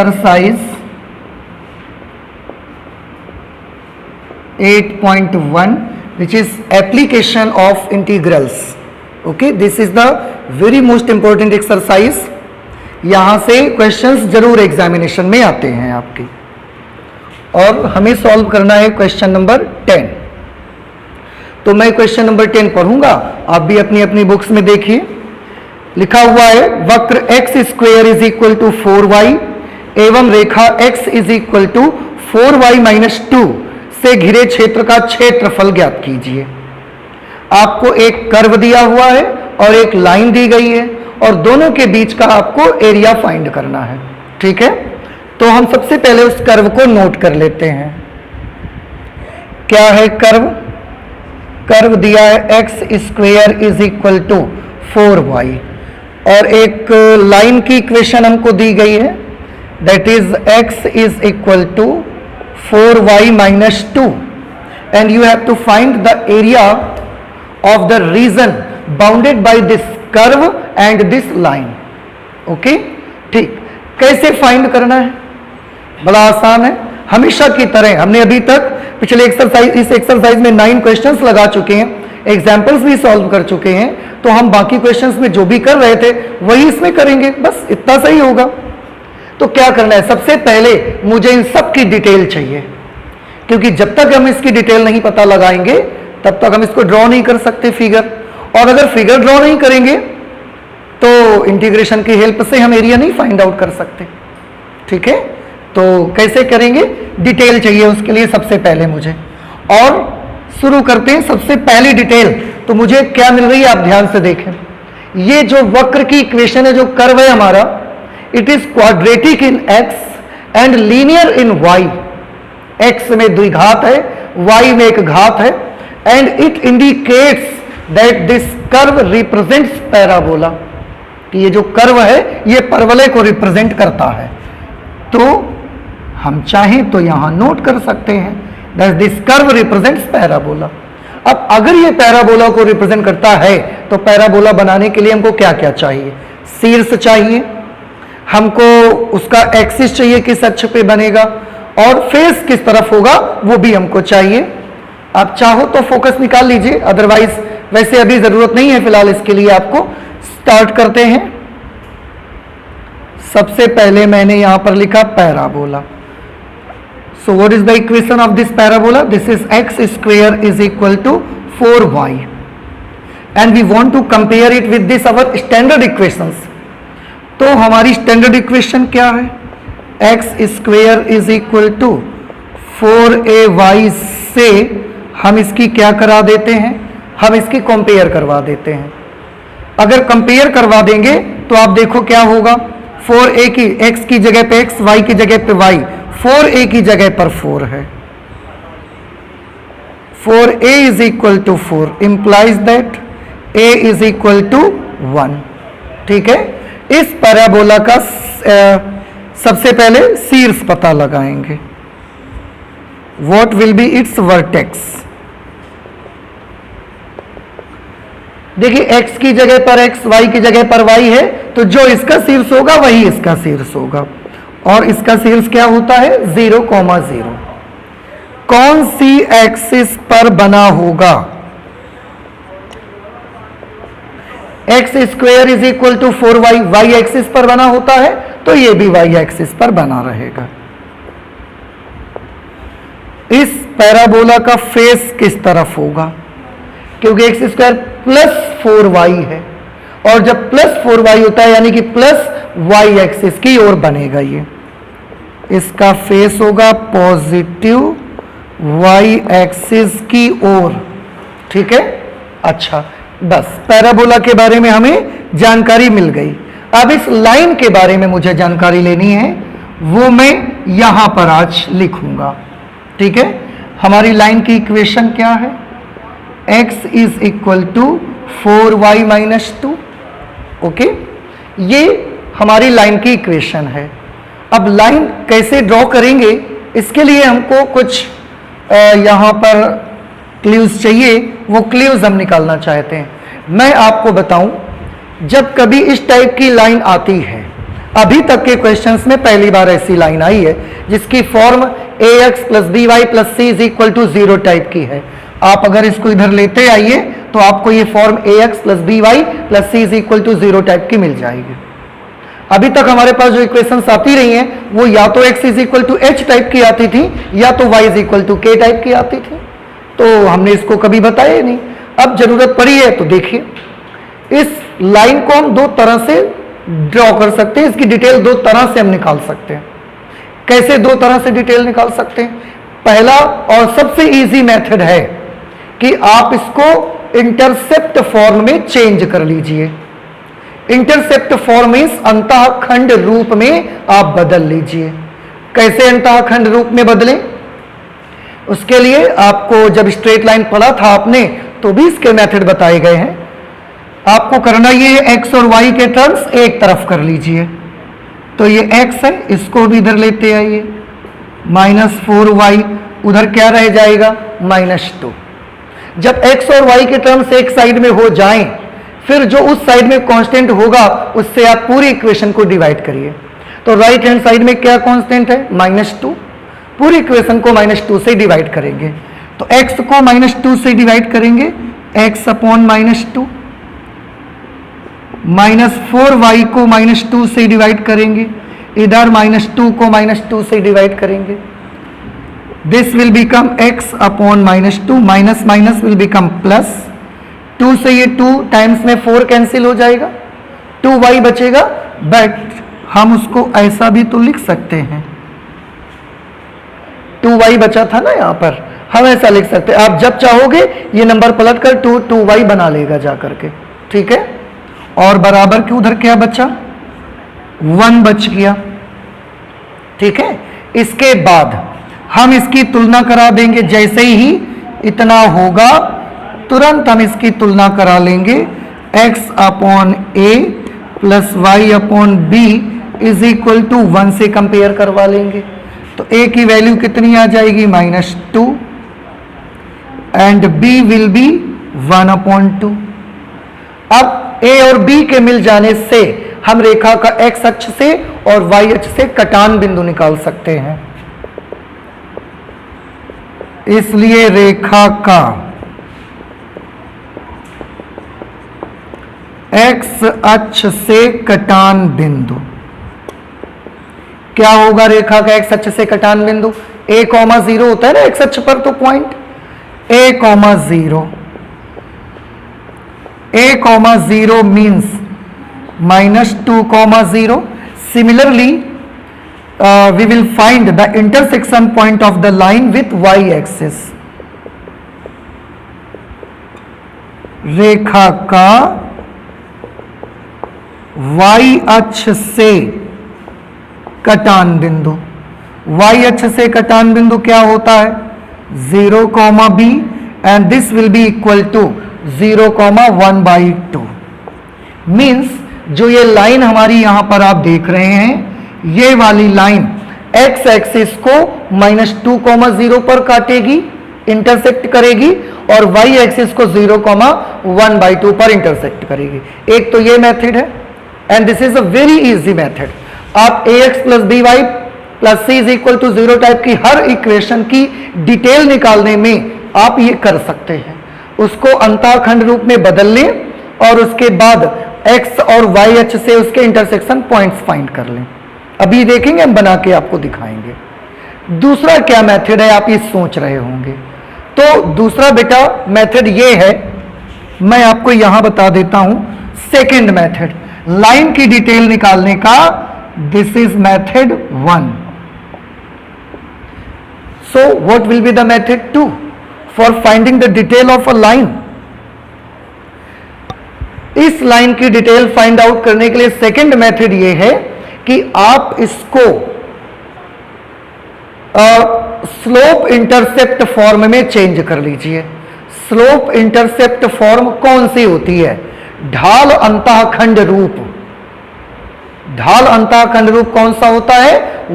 exercise 8.1 which is application of integrals. Okay, this is the very most important exercise. यहाँ से questions जरूर examination में आते हैं आपके, और हमें सॉल्व करना है क्वेश्चन नंबर 10. तो मैं क्वेश्चन नंबर 10 पढ़ूंगा, आप भी अपनी अपनी बुक्स में देखिए. लिखा हुआ है वक्र x square is equal to 4y एवं रेखा x is equal to 4y minus 2 से घिरे क्षेत्र का क्षेत्रफल ज्ञात कीजिए. आपको एक कर्व दिया हुआ है और एक लाइन दी गई है, और दोनों के बीच का आपको एरिया फाइंड करना है. ठीक है, तो हम सबसे पहले उस कर्व को नोट कर लेते हैं. क्या है कर्व? कर्व दिया है x square is equal to 4y, और एक लाइन की इक्वेशन हमको दी गई है, that is x is equal to 4y minus 2, and you have to find the area of the region bounded by this curve and this line. Okay, ठीक. कैसे find करना है? बड़ा आसान है. हमेशा की तरह हमने अभी तक पिछले इस एक्सरसाइज में 9 क्वेश्चंस लगा चुके हैं, एग्जाम्पल्स भी सॉल्व कर चुके हैं, तो हम बाकी क्वेश्चंस में जो भी कर रहे थे वही इसमें करेंगे, बस इतना सही होगा. तो क्या करना है? सबसे पहले मुझे इन सब की डिटेल चाहिए, क्योंकि जब तक हम इसकी डिटेल नहीं पता लगाएंगे तब तक हम इसको ड्रॉ नहीं कर सकते फिगर, और अगर फिगर ड्रॉ नहीं करेंगे तो इंटीग्रेशन की हेल्प से हम एरिया नहीं फाइंड आउट कर सकते. ठीक है, तो कैसे करेंगे? डिटेल चाहिए उसके लिए सबसे पहले मुझे, और शुरू करते हैं. सबसे पहली डिटेल तो मुझे क्या मिल रही है, आप ध्यान से देखें. ये जो वक्र की इक्वेशन है, जो कर्व है हमारा, it is quadratic in x and linear in y. x में द्विघात है, y में एक घात है, and it indicates that this curve represents parabola. कि ये जो कर्व है ये परवलय को रिप्रेजेंट करता है. तो हम चाहें तो यहां नोट कर सकते हैं that this curve represents parabola. अब अगर ये पैराबोला को रिप्रेजेंट करता है तो पैराबोला बनाने के लिए हमको क्या क्या चाहिए? शीर्ष चाहिए, हमको उसका एक्सिस चाहिए किस अक्ष पे बनेगा, और फेस किस तरफ होगा वो भी हमको चाहिए. आप चाहो तो फोकस निकाल लीजिए, अदरवाइज वैसे अभी जरूरत नहीं है फिलहाल इसके लिए. आपको स्टार्ट करते हैं. सबसे पहले मैंने यहां पर लिखा parabola. So what is the equation of this parabola? This is x square is equal to 4y, and we want to compare it with this our standard equations. तो हमारी स्टैंडर्ड इक्वेशन क्या है? x square is equal to 4ay से हम इसकी क्या करा देते हैं? हम इसकी कंपेयर करवा देते हैं. अगर कंपेयर करवा देंगे तो आप देखो क्या होगा. 4a की x की जगह पे x, y की जगह पे y, 4a की जगह पर 4 है. 4a is equal to 4 implies that a is equal to 1. ठीक है, इस पैराबोला का सबसे पहले शीर्ष पता लगाएंगे. What will B it's vertex? देखिए x की जगह पर x, y की जगह पर y है, तो जो इसका शीर्ष होगा वही इसका शीर्ष होगा, और इसका शीर्ष क्या होता है? 0,0. कौन सी एक्सिस पर बना होगा? x square is equal to 4y, y axis पर बना होता है, तो ये भी y एक्सिस पर बना रहेगा. इस पैराबोला का फेस किस तरफ होगा? क्योंकि x स्क्वायर प्लस 4y है, और जब प्लस 4y होता है यानी कि प्लस y एक्सिस की ओर बनेगा. ये इसका फेस होगा पॉजिटिव y एक्सिस की ओर. ठीक है, अच्छा, बस पैराबोला के बारे में हमें जानकारी मिल गई. अब इस लाइन के बारे में मुझे जानकारी लेनी है, वो मैं यहां पर आज लिखूंगा. ठीक है, हमारी लाइन की इक्वेशन क्या है? x is equal to 4y minus 2. Okay, ये हमारी लाइन की इक्वेशन है. अब लाइन कैसे ड्रॉ करेंगे, इसके लिए हमको कुछ यहाँ पर क्ल्यूज चाहिए. वो क्ल्यूज हम निकालना चाहते हैं. मैं आपको बताऊं, जब कभी इस टाइप की लाइन आती है अभी तक के क्वेश्चंस में पहली बार ऐसी लाइन आई है जिसकी form ax plus b y plus c is equal to 0 type की है। आप अगर इसको इधर लेते आइए तो आपको ये form ax plus b y plus c is equal to 0 type की मिल जाएगी। अभी तक हमारे पास जो इक्वेशंस आती रही हैं वो या तो x is equal to h type की आती थी या तो y is equal to k type की आती थी, तो हमने इसको कभी बताया ही नहीं। अब जरूरत पड़ी है तो देखिए, इस लाइन को हम दो तरह से ड्रॉ कर सकते हैं, इसकी डिटेल दो तरह से हम निकाल सकते हैं। कैसे दो तरह से डिटेल निकाल सकते हैं? पहला और सबसे इजी मेथड है कि आप इसको इंटरसेप्ट फॉर्म में चेंज कर लीजिए। इंटरसेप्ट फॉर्म मींस अंतःखंड रूप में आप बदल लीजिए। कैसे अंतःखंड रूप में बदलें? उसके लिए आपको जब स्ट्रेट लाइन पढ़ा था आपने तो भी इसके मेथड बताए गए हैं। आपको करना ये है, x और y के टर्म्स एक तरफ कर लीजिए। तो ये x है, इसको भी इधर लेते आइए, -4y, उधर क्या रह जाएगा -2। जब x और y के टर्म्स एक साइड में हो जाएं, फिर जो उस साइड में कांस्टेंट होगा उससे आप पूरी इक्वेशन को डिवाइड करिए। तो राइट हैंड साइड में क्या कांस्टेंट है? -2। पूरी इक्वेशन को -2 से डिवाइड करेंगे। तो x को -2 से डिवाइड करेंगे, x अपॉन -2, -4y को -2 से डिवाइड करेंगे, इधर -2 को -2 से डिवाइड करेंगे। This will become x upon -2, minus minus will become plus, 2 से ये 2 टाइम्स में 4 कैंसिल हो जाएगा, 2y बचेगा। बट हम उसको ऐसा भी तो लिख सकते हैं, 2y बचा था ना यहाँ पर, हम ऐसा लिख सकते हैं। आप जब चाहोगे ये नंबर पलट कर 2y बना लेगा जा करके, ठीक है। और बराबर के उधर क्या बचा? 1 बच गया, ठीक है। इसके बाद हम इसकी तुलना करा देंगे, जैसे ही इतना होगा तुरंत हम इसकी तुलना करा लेंगे, x upon a plus y upon b is equal to 1 से कंपेयर करवा लेंगे। तो a की वैल्यू कितनी आ जाएगी? -2 एंड b विल बी 1/2। अब a और b के मिल जाने से हम रेखा का x अक्ष से और y अक्ष से कटान बिंदु निकाल सकते हैं। इसलिए रेखा का x अक्ष से कटान बिंदु क्या होगा? रेखा का x अक्ष से कटान बिंदु a,0 होता है ना x अक्ष पर, तो point a,0, a,0 means -2,0. Similarly, we will find the intersection point of the line with y-axis. रेखा का y अक्ष से कटान बिंदु, y अक्ष से कटान बिंदु क्या होता है? 0, b and this will be equal to 0,1/2। Means जो ये लाइन हमारी यहां पर आप देख रहे हैं, ये वाली लाइन x एक्सिस को -2,0 पर काटेगी, इंटरसेक्ट करेगी, और y एक्सिस को 0,1/2 पर इंटरसेक्ट करेगी। एक तो ये मेथड है and this is a very easy method. आप ax plus b y plus c is equal to 0 type की हर इक्वेशन की डिटेल निकालने में आप ये कर सकते हैं। उसको अंतःखंड रूप में बदल लें और उसके बाद x और y अक्ष से उसके इंटरसेक्शन पॉइंट्स फाइंड कर लें। अभी देखेंगे, हम बना के आपको दिखाएंगे। दूसरा क्या मेथड है, आप ये सोच रहे होंगे। तो दूसरा बेटा मेथड ये है, मैं आपको यहां बता देता हूं। सेकेंड मेथड लाइन की डिटेल निकालने का, this is method 1। So what will be the method 2 for finding the detail of a line? इस लाइन की डिटेल फाइंड आउट करने के लिए सेकेंड मेथड ये है कि आप इसको स्लोप इंटरसेप्ट फॉर्म में चेंज कर लीजिए। स्लोप इंटरसेप्ट फॉर्म कौन सी होती है? ढाल अंतःखंड रूप। ढाल अंतःखंड रूप कौन सा होता है?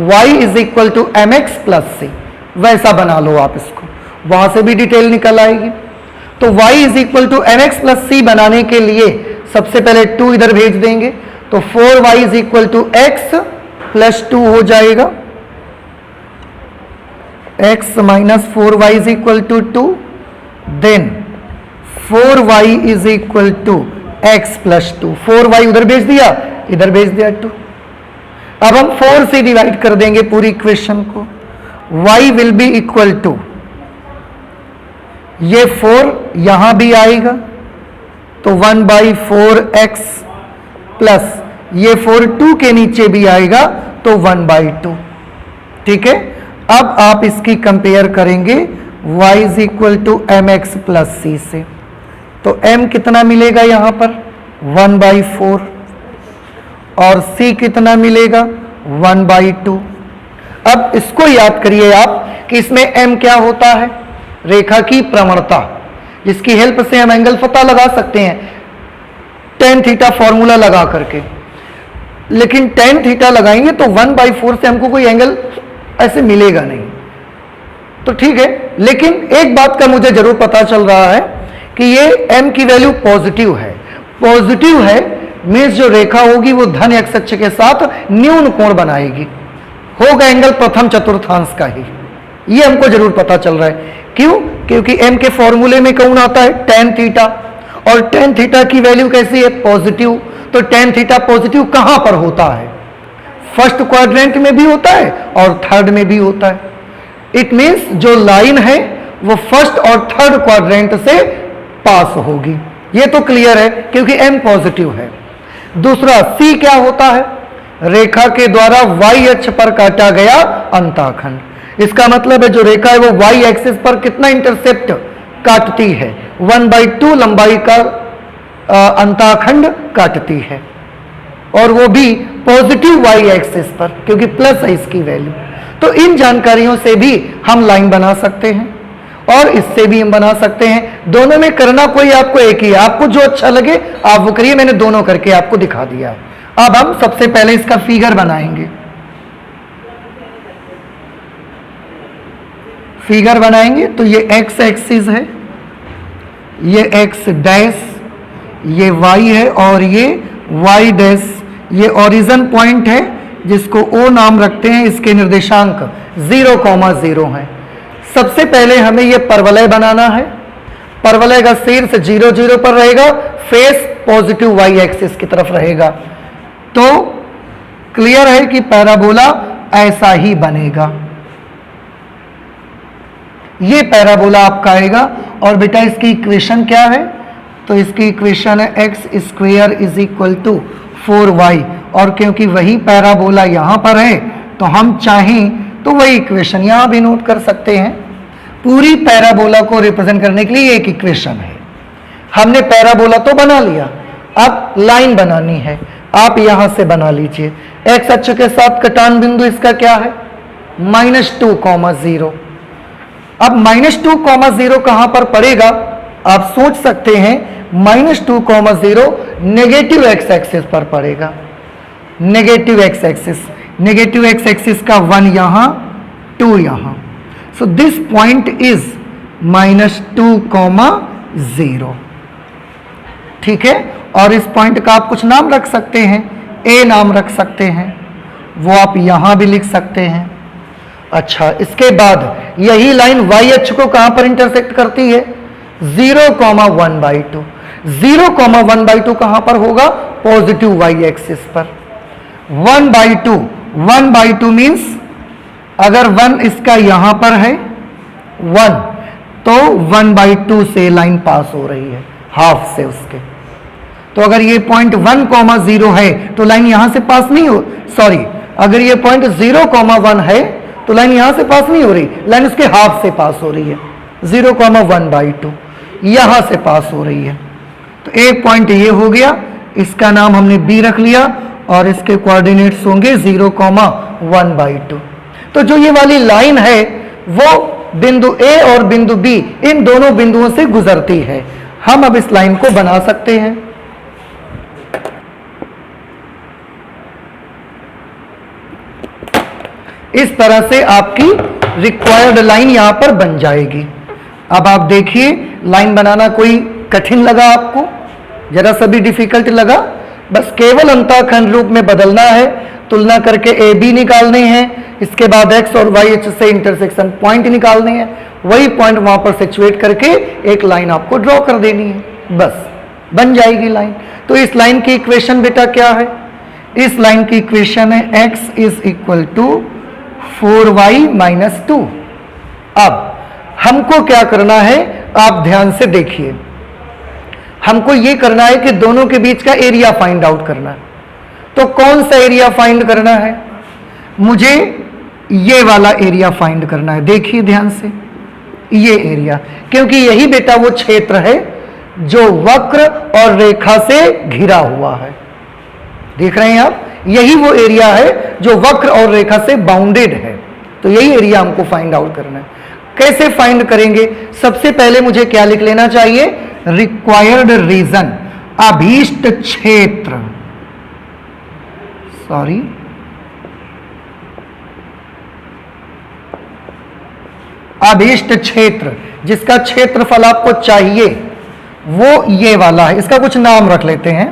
y is equal to mx plus C. वैसा बना लो आप इसको, वहां से भी डिटेल निकल आएगी। तो y is equal to mx plus C बनाने के लिए सबसे पहले 2 इधर भेज देंगे, तो 4y is equal to x plus 2 हो जाएगा, x minus 4y is equal to 2, then 4y is equal to x plus 2, 4y उधर भेज दिया, इधर भेज दिया 2। अब हम 4 से डिवाइड कर देंगे पूरी इक्वेशन को, y will be equal to, ये 4 यहां भी आएगा तो 1/4x प्लस ये 4 2 के नीचे भी आएगा तो 1/2। ठीक है, अब आप इसकी कंपेयर करेंगे y is equal to M X plus C से, तो m कितना मिलेगा यहां पर 1/4 और c कितना मिलेगा 1/2। अब इसको याद करिए आप कि इसमें m क्या होता है, रेखा की प्रवणता, जिसकी हेल्प से हम एंगल पता लगा सकते हैं tan थीटा फॉर्मूला लगा करके। लेकिन tan थीटा लगाएंगे तो 1/4 से हमको कोई एंगल ऐसे मिलेगा नहीं, तो ठीक है। लेकिन एक बात का मुझे जरूर पता चल रहा है कि ये m की वैल्यू पॉजिटिव है। पॉजिटिव है मीन्स जो रेखा होगी वो धन एक्स अक्ष के साथ न्यून कोण बनाएगी, होगा एंगल प्रथम चतुर्थांश का ही, ये हमको जरूर पता चल रहा है। क्यों? क्योंकि m के फॉर्मूले में कौन आता है tan थीटा, और tan थीटा की वैल्यू कैसी है पॉजिटिव, तो tan थीटा पॉजिटिव कहां पर होता है, फर्स्ट क्वाड्रेंट में भी होता है और थर्ड में भी होता है। इट मीन्स जो लाइन है वो फर्स्ट और थर्ड क्वाड्रेंट से पास होगी, ये तो क्लियर है क्योंकि m पॉजिटिव है। दूसरा c क्या होता है, रेखा के द्वारा y अक्ष पर काटा गया अंताखंड। इसका मतलब है जो रेखा है वो y एक्सिस पर कितना इंटरसेप्ट काटती है, 1/2 लंबाई का अंताखंड काटती है, और वो भी पॉजिटिव y एक्सिस पर, क्योंकि प्लस है इसकी वैल्यू। तो इन जानकारियों से भी हम लाइन बना सकते हैं और इससे भी हम बना सकते हैं। दोनों में करना कोई आपको एक ही है, आपको जो अच्छा लगे आप वो करिए, मैंने दोनों करके आपको दिखा दिया है। अब हम सबसे पहले इसका फिगर बनाएंगे। फिगर बनाएंगे तो ये x एक्सिस है, ये x डैश, ये y है और ये y डैश, ये ओरिजिन पॉइंट है जिसको O नाम रखते हैं, इसके निर्देशांक 0,0 है। सबसे पहले हमें ये परवलय बनाना है। परवलय का शीर्ष 0, 0 पर रहेगा, फेस पॉजिटिव y एक्सिस की तरफ रहेगा। तो क्लियर है कि पैराबोला ऐसा ही बनेगा, ये पैराबोला आपका आएगा। और बेटा इसकी इक्वेशन क्या है, तो इसकी इक्वेशन है x square is equal to 4y, और क्योंकि वही पैराबोला यहां पर है तो हम चाहें तो वही इक्वेशन यहां भी नोट कर सकते हैं। पूरी पैराबोला को रिप्रेजेंट करने के लिए एक इक्वेशन है। हमने पैराबोला तो बना लिया, अब लाइन बनानी है। आप यहां से बना लीजिए, x अक्ष के साथ कटान बिंदु इसका क्या है -2,0। अब -2,0 कहां पर पड़ेगा, आप सोच सकते हैं -2,0 नेगेटिव x एक्सिस पर पड़ेगा। Negative x axis, negative x axis का 1 यहां 2 यहां, सो दिस पॉइंट इज -2,0। ठीक है, और इस पॉइंट का आप कुछ नाम रख सकते हैं, a नाम रख सकते हैं, वो आप यहां भी लिख सकते हैं। अच्छा, इसके बाद यही लाइन y अक्ष को कहां पर इंटरसेक्ट करती है 0,1/2। 0,1/2 कहां पर होगा पॉजिटिव y एक्सिस पर। 1/2 मीन्स अगर 1 इसका यहां पर है 1, तो 1/2 से लाइन पास हो रही है, हाफ से उसके। तो अगर ये पॉइंट 1,0 है तो लाइन यहां से पास नहीं हो, सॉरी, अगर ये पॉइंट 0,1 है तो लाइन यहां से पास नहीं हो रही, लाइन उसके हाफ से पास हो रही है, 0,1/2 यहां से पास हो रही है। तो एक पॉइंट ये हो गया, इसका नाम हमने B रख लिया और इसके कोऑर्डिनेट्स होंगे 0,1/2। तो जो ये वाली लाइन है वो बिंदु A और बिंदु B इन दोनों बिंदुओं से गुजरती है। हम अब इस लाइन को बना सकते हैं। इस तरह से आपकी रिक्वायर्ड लाइन यहां पर बन जाएगी। अब आप देखिए, लाइन बनाना कोई कठिन लगा आपको, जरा सा भी डिफिकल्ट लगा बस केवल अंतःखंड रूप में बदलना है, तुलना करके ए बी निकालने हैं, इसके बाद एक्स और वाई एक्सिस से इंटरसेक्शन पॉइंट निकालने हैं, वही पॉइंट वहां पर सिचुएट करके एक लाइन आपको ड्रॉ कर देनी है, बस बन जाएगी लाइन। तो इस लाइन की इक्वेशन बेटा क्या है? इस लाइन की इक्वेशन है x is equal to 4y minus 2। अब हमको क्या करना है, आप ध्यान से देखिए, हमको ये करना है कि दोनों के बीच का एरिया फाइंड आउट करना है। तो कौन सा एरिया फाइंड करना है? मुझे ये वाला एरिया फाइंड करना है। देखिए ध्यान से, ये एरिया, क्योंकि यही बेटा वो क्षेत्र है जो वक्र और रेखा से घिरा हुआ है। देख रहे हैं आप, यही वो एरिया है जो वक्र और रेखा से बाउंडेड है। तो यही एरिया हमको फाइंड आउट करना है। कैसे फाइंड करेंगे? सबसे पहले मुझे क्या लिख लेना चाहिए? रिक्वायर्ड रीजन, अभीष्ट क्षेत्र, सॉरी अभीष्ट क्षेत्र, जिसका क्षेत्रफल आपको चाहिए वो ये वाला है। इसका कुछ नाम रख लेते हैं,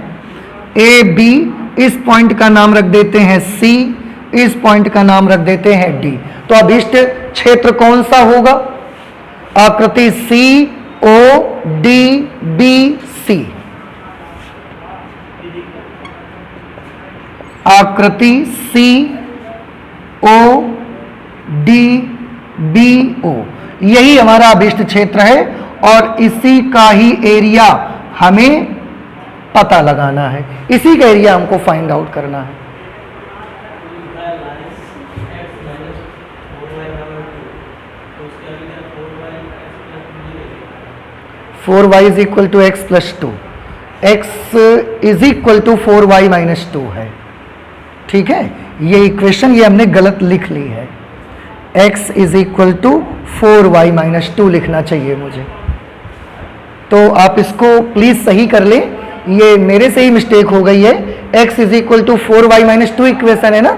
ए बी, इस पॉइंट का नाम रख देते हैं सी, इस पॉइंट का नाम रख देते हैं डी। तो अभीष्ट क्षेत्र कौन सा होगा? आकृति सी ओ डी बी सी, आकृति सी ओ डी बी ओ, यही हमारा अभीष्ट क्षेत्र है और इसी का ही एरिया हमें पता लगाना है, इसी का एरिया हमको फाइंड आउट करना है। Four y is equal to x plus 2, x is equal to 4y minus 2 है। ठीक है, ये इक्वेशन ये हमने गलत लिख ली है, x is equal to 4y minus 2 लिखना चाहिए मुझे। तो आप इसको प्लीज सही कर लें, ये मेरे से ही मिस्टेक हो गई है। x is equal to 4y minus 2 equation है ना,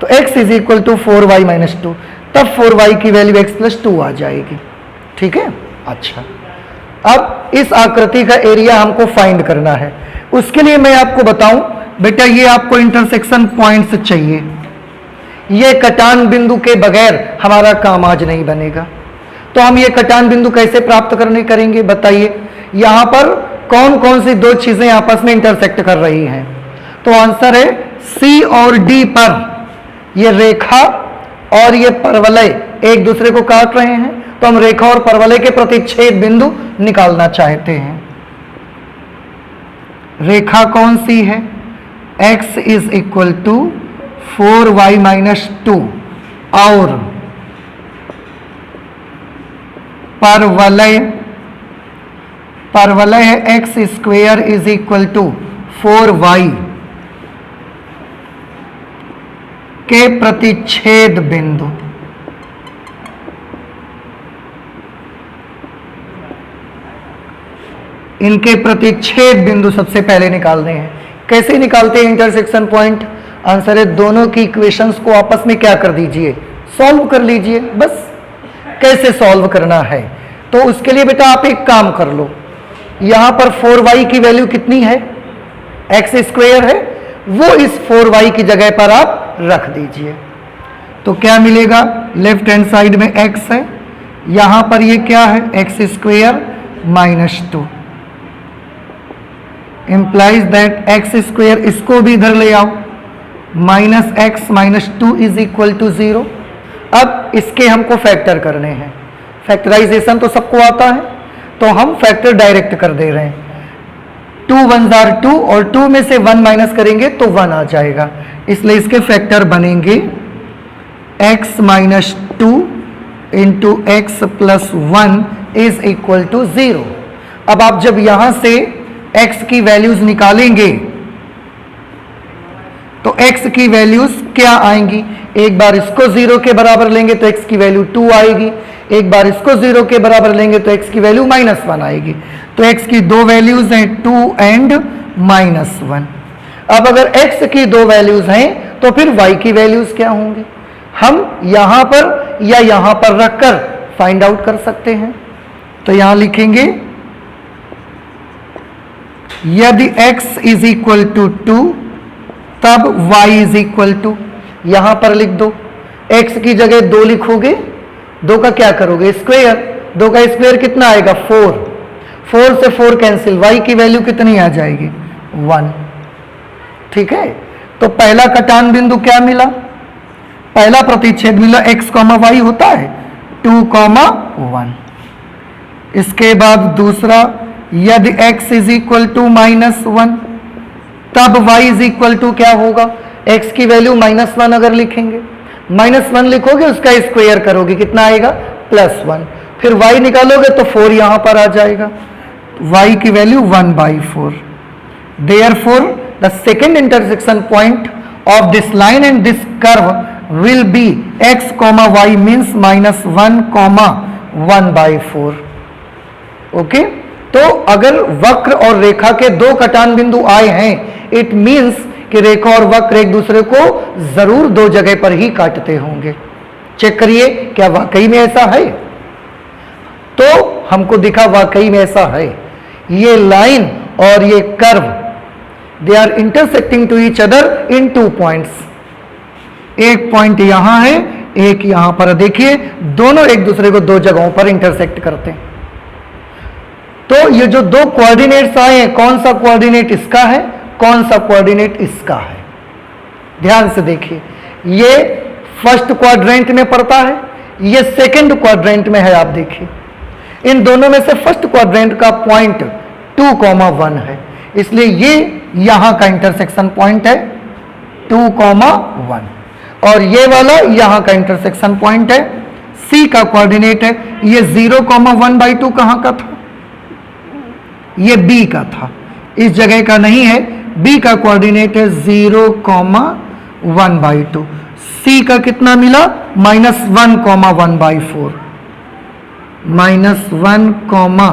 तो x is equal to 4y minus 2, तब 4y की वैल्यू x प्लस 2 आ जाएगी। ठीक है, अच्छा, अब इस आकृति का एरिया हमको फाइंड करना है। उसके लिए मैं आपको बताऊं बेटा, ये आपको इंटरसेक्शन पॉइंट्स चाहिए, ये कटान बिंदु के बगैर हमारा काम आज नहीं बनेगा। तो हम ये कटान बिंदु कैसे प्राप्त करेंगे बताइए? यहां पर कौन कौन सी दो चीजें आपस में इंटरसेक्ट कर रही हैं? तो आंसर है सी और डी पर ये रेखा और ये परवलय एक दूसरे को काट रहे हैं, तो हम रेखा और परवलय के प्रतिच्छेद बिंदु निकालना चाहते हैं। रेखा कौन सी है? x is equal to 4y minus 2 और परवलय है x square is equal to 4y के प्रतिच्छेद बिंदु। इनके प्रतिच्छेद बिंदु सबसे पहले निकालने हैं। कैसे निकालते हैं इंटरसेक्शन पॉइंट? आंसर है दोनों की इक्वेशंस को आपस में क्या कर दीजिए, सॉल्व कर लीजिए। बस कैसे सॉल्व करना है? तो उसके लिए बेटा आप एक काम कर लो, यहां पर 4y की वैल्यू कितनी है? एक्स स्क्वेयर है, वो इस 4y की जगह पर आप रख दीजिए। तो क्या मिलेगा? लेफ्ट हैंड साइड में x है, यहां पर ये क्या है? X square minus 2 implies that x square, इसको भी इधर ले आओ, minus x minus 2 is equal to 0। अब इसके हमको फैक्टर करने हैं, फैक्टराइजेशन तो सबको आता है, तो हम फैक्टर डायरेक्ट कर दे रहे हैं। 2 1 आर 2 और 2 में से 1 माइनस करेंगे तो 1 आ जाएगा, इसलिए इसके फैक्टर बनेंगे x minus 2 into x plus 1 is equal to 0। अब आप जब यहां से x की वैल्यूज निकालेंगे तो x की वैल्यूज क्या आएंगी? एक बार इसको 0 के बराबर लेंगे तो x की वैल्यू 2 आएगी, एक बार इसको 0 के बराबर लेंगे तो x की वैल्यू -1 आएगी। तो x की दो वैल्यूज हैं 2 एंड -1। अब अगर x की दो वैल्यूज हैं तो फिर y की वैल्यूज क्या होंगी? हम यहां पर या यहां पर रखकर फाइंड आउट कर सकते हैं। तो यहां लिखेंगे यदि x इज इक्वल टू 2 तब y इज इक्वल टू, यहां पर लिख दो, x की जगह 2 लिखोगे, 2 का क्या करोगे स्क्वायर, 2 का स्क्वायर कितना आएगा 4, 4 से 4 कैंसिल, y की वैल्यू कितनी आ जाएगी 1। ठीक है, तो पहला कटान बिंदु क्या मिला, पहला प्रतिच्छेद मिला x, y होता है 2, 1। इसके बाद दूसरा, यदि x इज इक्वल टू -1 तब y इज इक्वल टू क्या होगा, x की वैल्यू -1 अगर लिखेंगे, -1 लिखोगे उसका स्क्वायर करोगे कितना आएगा +1, फिर y निकालोगे तो 4 यहां पर आ जाएगा, y की value 1/4। Therefore the second intersection point of this line and this curve will be x, y means -1, 1/4। Okay, तो अगर वक्र और रेखा के 2 कटान बिंदु आए हैं, इट मीन्स कि रेखा और वक्र एक दूसरे को जरूर 2 जगह पर ही काटते होंगे। चेक करिए क्या वाकई में ऐसा है, तो हमको दिखा वाकई में ऐसा है। ये लाइन और ये curve, they are intersecting to each other in 2 points. एक पॉइंट यहां है, एक यहां पर, देखिए दोनों एक दूसरे को 2 जगहों पर इंटरसेक्ट करते हैं। तो ये जो 2 कोऑर्डिनेट्स आए हैं, कौन सा कोऑर्डिनेट इसका है, कौन सा कोऑर्डिनेट इसका है, ध्यान से देखिए। ये फर्स्ट क्वाड्रेंट में पड़ता है, ये सेकंड क्वाड्रेंट में है। आप देखिए इन दोनों में से फर्स्ट क्वाड्रेंट का पॉइंट 2, 1 है, इसलिए ये यहां का इंटरसेक्शन पॉइंट है 2, 1, और ये वाला यहां का इंटरसेक्शन पॉइंट है, C का कोऑर्डिनेट है। ये 0, 1/2 कहां का था, ये B का था, इस जगह का नहीं है। B का कोऑर्डिनेट है 0, 1/2। C का कितना मिला -1, 1/4, -1,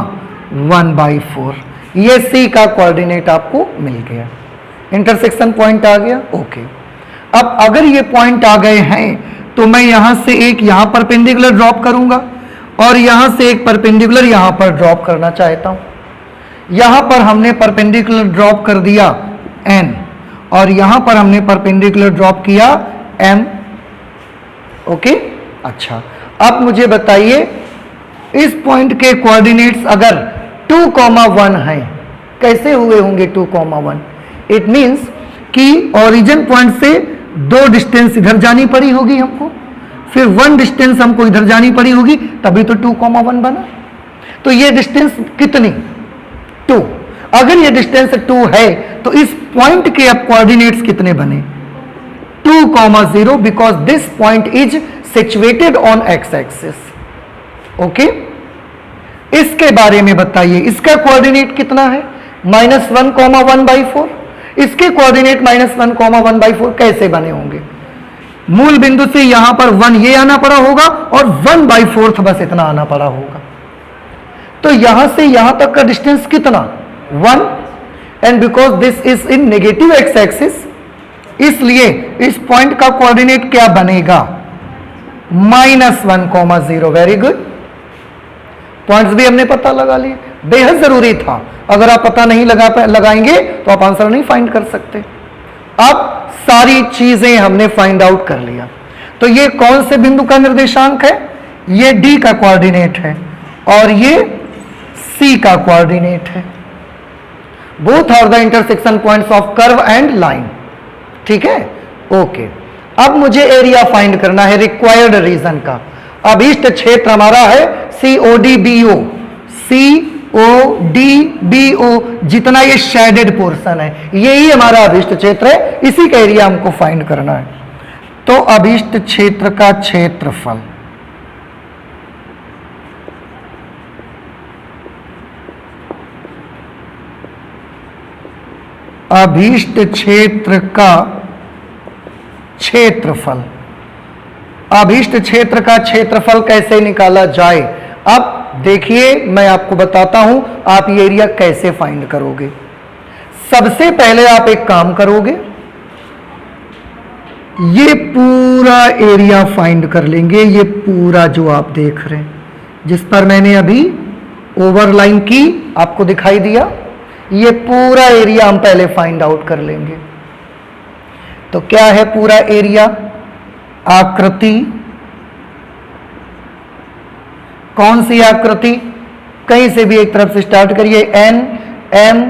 1/4। ये C का कोऑर्डिनेट आपको मिल गया, इंटरसेक्शन पॉइंट आ गया। ओके, अब अगर ये पॉइंट आ गए हैं तो मैं यहां से एक यहां परपेंडिकुलर ड्रॉप करूंगा और यहां से एक परपेंडिकुलर यहां पर ड्रॉप करना चाहता हूं। यहां पर हमने परपेंडिकुलर ड्रॉप कर दिया n और यहां पर हमने परपेंडिकुलर ड्रॉप किया m। ओके, अच्छा, अब मुझे बताइए इस पॉइंट के कोऑर्डिनेट्स अगर 2, 1 हैं, कैसे हुए होंगे 2, 1? इट मींस कि ओरिजिन पॉइंट से 2 डिस्टेंस इधर जानी पड़ी होगी हमको, फिर 1 डिस्टेंस हमको इधर जानी पड़ी होगी, तभी तो 2, 1 बना। तो ये डिस्टेंस कितनी 2, अगर ये डिस्टेंस 2 है तो इस पॉइंट के अब कोऑर्डिनेट्स कितने बने 2, 0, because this point is situated on x axis. Okay, इसके बारे में बताइए, इसका कोऑर्डिनेट कितना है -1, 1/4। इसके कोऑर्डिनेट -1, 1/4 कैसे बने होंगे, मूल बिंदु से यहां पर 1 ये आना पड़ा होगा और 1/4 बस इतना आना पड़ा होगा। तो यहां से यहां तक का डिस्टेंस कितना 1, and because this is in negative x axis, इसलिए इस पॉइंट का कोऑर्डिनेट क्या बनेगा -1, 0। वेरी गुड, पॉइंट्स भी हमने पता लगा लिए, बेहद जरूरी था। अगर आप पता नहीं लगाएंगे तो आप आंसर नहीं फाइंड कर सकते। अब सारी चीजें हमने फाइंड आउट कर लिया। तो ये कौन से बिंदु का निर्देशांक है, ये D का कोऑर्डिनेट है और ये C का कोऑर्डिनेट है। Both are the intersection points of curve and line. ठीक है, ओके। अब मुझे एरिया फाइंड करना है रिक्वायर्ड रीजन का। अब इष्ट क्षेत्र हमारा है CODBO, CODBO, जितना ये शेडेड पोर्शन है यही हमारा अभिष्ट क्षेत्र है, इसी का एरिया हमको फाइंड करना है। तो अभिष्ट क्षेत्र का क्षेत्रफल, अभीष्ट क्षेत्र का क्षेत्रफल, अभीष्ट क्षेत्र का क्षेत्रफल कैसे निकाला जाए। अब देखिए मैं आपको बताता हूं आप ये एरिया कैसे फाइंड करोगे। सबसे पहले आप एक काम करोगे, ये पूरा एरिया फाइंड कर लेंगे, ये पूरा जो आप देख रहे हैं जिस पर मैंने अभी ओवरलाइन की आपको दिखाई दिया, ये पूरा एरिया हम पहले फाइंड आउट कर लेंगे। तो क्या है पूरा एरिया? आकृति, कौन सी आकृति? कहीं से भी एक तरफ से स्टार्ट करिए, N M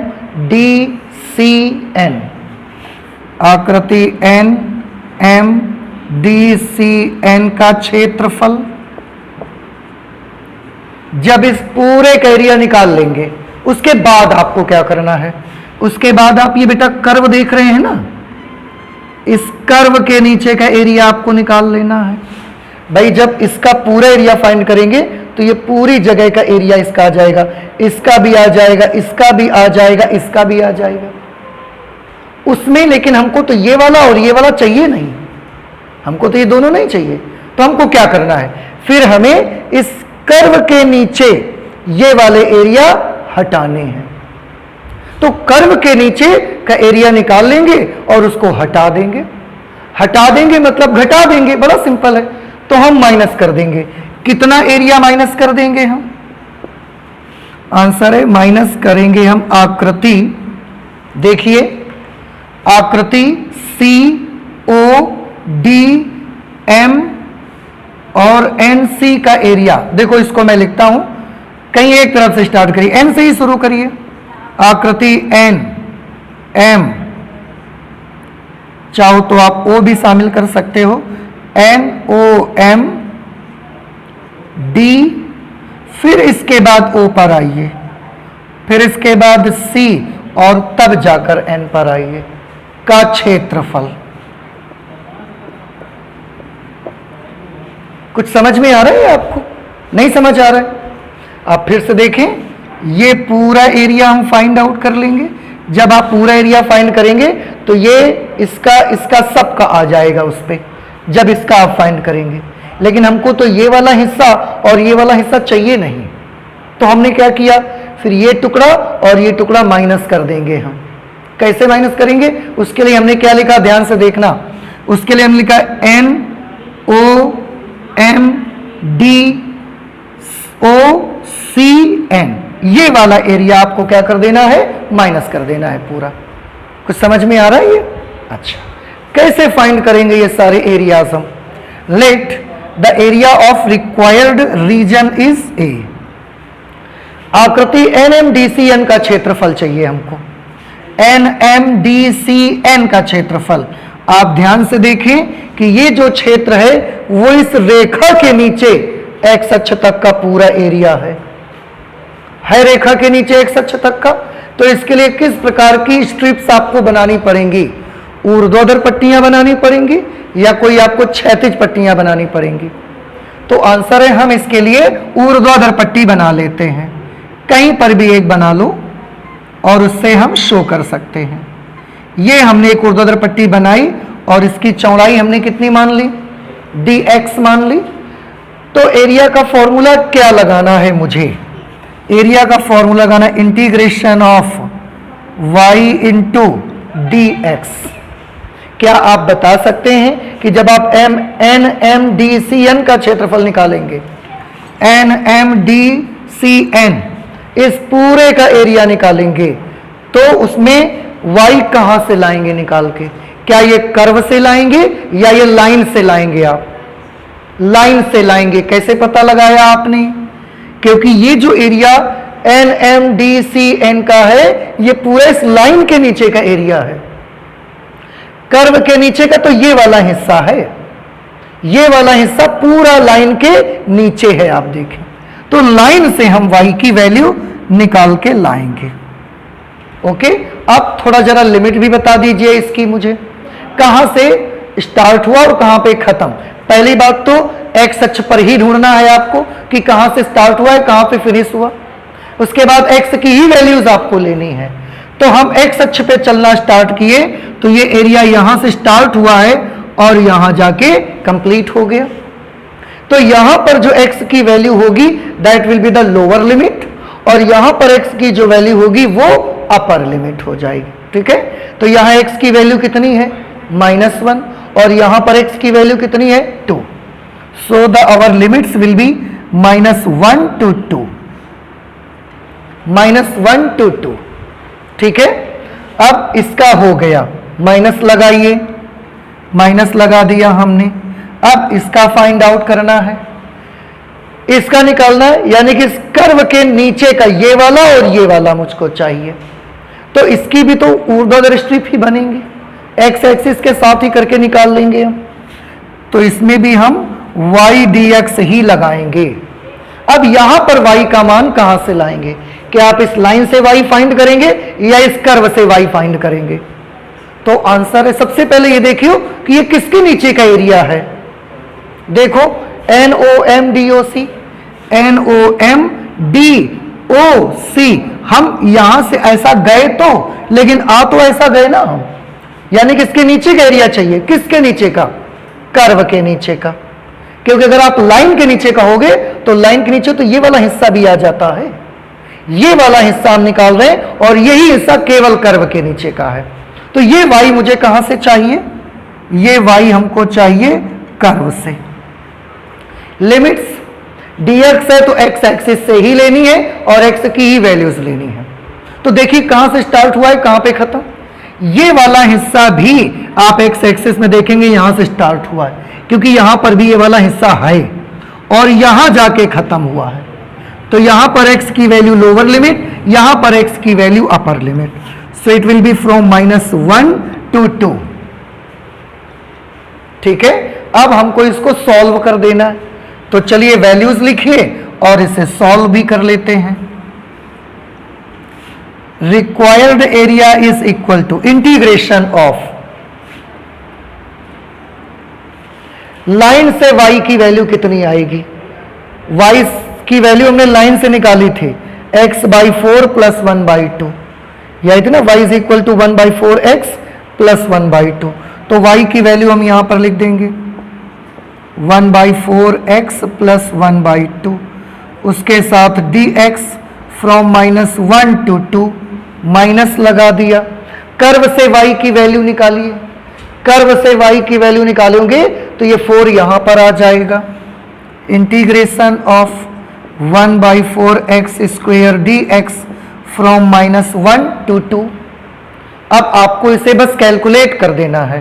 D C N, आकृति N M D C N का क्षेत्रफल। जब इस पूरे का एरिया निकाल लेंगे, उसके बाद आपको क्या करना है? उसके बाद आप ये बेटा कर्व देख रहे हैं ना, इस कर्व के नीचे का एरिया आपको निकाल लेना है। भाई जब इसका पूरा एरिया फाइंड करेंगे तो ये पूरी जगह का एरिया इसका आ जाएगा, इसका भी आ जाएगा, इसका भी आ जाएगा, इसका भी आ जाएगा उसमें। लेकिन हमको तो ये वाला और ये वाला चाहिए नहीं, हमको तो ये दोनों नहीं चाहिए। तो हमको क्या करना है? फिर हमें इस कर्व के नीचे ये वाले एरिया हटाने हैं। तो कर्व के नीचे का एरिया निकाल लेंगे और उसको हटा देंगे। हटा देंगे मतलब घटा देंगे, बड़ा सिंपल है। तो हम माइनस कर देंगे। कितना एरिया माइनस कर देंगे हम? आंसर है माइनस करेंगे हम आकृति, देखिए आकृति सी ओ डी एम और एन सी का एरिया। देखो इसको मैं लिखता हूं, कहीं एक तरफ से स्टार्ट करिए, एन से ही शुरू करिए। आकृति एन एम, चाहो तो आप ओ भी शामिल कर सकते हो, एन ओ एम डी, फिर इसके बाद ओ पर आइए, फिर इसके बाद सी और तब जाकर एन पर आइए, का क्षेत्रफल। कुछ समझ में आ रहा है आपको? नहीं समझ आ रहा है? आप फिर से देखें, ये पूरा एरिया हम फाइंड आउट कर लेंगे। जब आप पूरा एरिया फाइंड करेंगे तो ये इसका सबका आ जाएगा उस पे, जब इसका आप फाइंड करेंगे। लेकिन हमको तो ये वाला हिस्सा और ये वाला हिस्सा चाहिए नहीं, तो हमने क्या किया? फिर ये टुकड़ा और ये टुकड़ा माइनस कर देंगे हम। कैसे माइनस करेंगे? उसके लिए हमने क्या लिखा, ध्यान से देखना। उसके लिए हमने लिखा N O M D O C N, ये वाला एरिया आपको क्या कर देना है? माइनस कर देना है पूरा। कुछ समझ में आ रहा है ये? अच्छा, कैसे फाइंड करेंगे ये सारे एरियाज हम? Let the area of required region is A. आकृति N M D C N का क्षेत्रफल चाहिए हमको, N M D C N का क्षेत्रफल। आप ध्यान से देखें कि ये जो क्षेत्र है वो इस रेखा के नीचे एक्स अक्ष तक का पूरा एरिया है रेखा के नीचे एक्स अक्ष तक का। तो इसके लिए किस प्रकार की स्ट्रिप्स आपको बनानी पड़ेंगी? ऊर्ध्वाधर पट्टियां बनानी पड़ेंगी या कोई आपको क्षैतिज पट्टियां बनानी पड़ेंगी? तो आंसर है हम इसके लिए ऊर्ध्वाधर पट्टी बना लेते हैं। कहीं पर भी एक बना लो और उससे हम शो कर सकते हैं। ये हमने एक ऊर्ध्वाधर पट्टी बनाई और इसकी चौड़ाई हमने कितनी मान ली? dx मान ली। तो एरिया का फॉर्मूला क्या लगाना है मुझे? एरिया का फॉर्मूला लगाना integration of y into d x. क्या आप बता सकते हैं कि जब आप N M D C N का क्षेत्रफल निकालेंगे, N M D C N, इस पूरे का एरिया निकालेंगे, तो उसमें y कहां से लाएंगे निकाल के? क्या ये कर्व से लाएंगे या ये लाइन से लाएंगे? आप लाइन से लाएंगे। कैसे पता लगाया आपने? क्योंकि ये जो area N M D C N का है, ये पूरे इस लाइन के नीचे का एरिया है। कर्व के नीचे का तो ये वाला हिस्सा है, ये वाला हिस्सा पूरा लाइन के नीचे है। आप देखें तो लाइन से हम y की वैल्यू निकाल के लाएंगे। ओके, अब थोड़ा जरा लिमिट भी बता दीजिए इसकी मुझे, कहां से स्टार्ट हुआ और कहां पे खत्म। पहली बात तो एक्स अक्ष पर ही ढूंढना है आपको कि कहां से स्टार्ट हुआ है, कहां पे फिनिश हुआ। उसके बाद एक्स की ही वैल्यूज आपको लेनी है। तो हम एक्स अक्ष पे चलना स्टार्ट किए तो ये एरिया यहां से स्टार्ट हुआ है और यहां जाके कंप्लीट हो गया। तो यहां पर जो एक्स की वैल्यू होगी that will be the lower limit, और यहां पर एक्स की जो वैल्यू होगी वो अपर लिमिट हो जाएगी। ठीक है, तो यहां एक्स की वैल्यू कितनी है? -1, और यहां पर एक्स की वैल्यू कितनी है? 2। So the our limits will be -1 to 2, -1 to 2। ठीक है, अब इसका हो गया, माइनस लगाइए, माइनस लगा दिया हमने। अब इसका फाइंड आउट करना है, इसका निकालना है, यानी कि इस कर्व के नीचे का ये वाला और ये वाला मुझको चाहिए। तो इसकी भी तो ऊर्ध्वाधर स्ट्रिप ही बनेंगी, एक्स एक्सिस के साथ ही करके निकाल लेंगे हम। तो इसमें भी हम y dx ही लगाएंगे। अब यहां पर y का मान कहां से लाएंगे? क्या आप इस लाइन से y फाइंड करेंगे या इस कर्व से y फाइंड करेंगे? तो आंसर है, सबसे पहले ये देखियो कि ये किसके नीचे का एरिया है। देखो NOMDOC, NOMDOC, हम यहां से ऐसा गए तो, लेकिन आ तो ऐसा गए ना हम, यानी किसके नीचे का एरिया चाहिए? किसके नीचे का? कर्व के नीचे का। क्योंकि अगर आप लाइन के नीचे का होगे तो लाइन के नीचे तो ये वाला हिस्सा भी आ जाता है, ये वाला हिस्सा हम निकाल रहे हैं और यही हिस्सा केवल कर्व के नीचे का है। तो ये y मुझे कहां से चाहिए? ये y हमको चाहिए कर्व से। लिमिट्स dx है तो x एक्सिस से ही लेनी है और x की ही वैल्यूज लेनी है। तो देखिए कहां से स्टार्ट हुआ है, कहां पे खत्म। ये वाला हिस्सा भी आप x एक्सिस में देखेंगे यहां से स्टार्ट हुआ है, क्योंकि यहां पर भी ये वाला हिस्सा है और यहां जाके खत्म हुआ है। तो यहां पर x की वैल्यू लोअर लिमिट, यहां पर x की value upper limit. So it will B from -1 to 2। ठीक है, अब हमको इसको सॉल्व कर देना है, तो चलिए वैल्यूज लिखिए और इसे सॉल्व भी कर लेते हैं। Required area is equal to integration of, line से y की वैल्यू कितनी आएगी? y की वैल्यू हमने लाइन से निकाली थी, x/4 + 1/2, यही थी ना, y is equal to 1/4 x + 1/2। तो y की वैल्यू हम यहां पर लिख देंगे 1/4 x + 1/2, उसके साथ dx फ्रॉम -1 to 2, माइनस लगा दिया। कर्व से y की वैल्यू निकालिए, कर्व से y की वैल्यू निकालोगे तो ये 4 यहां पर आ जाएगा। Integration of 1/4 x² dx from -1 to 2। अब आपको इसे बस कैलकुलेट कर देना है।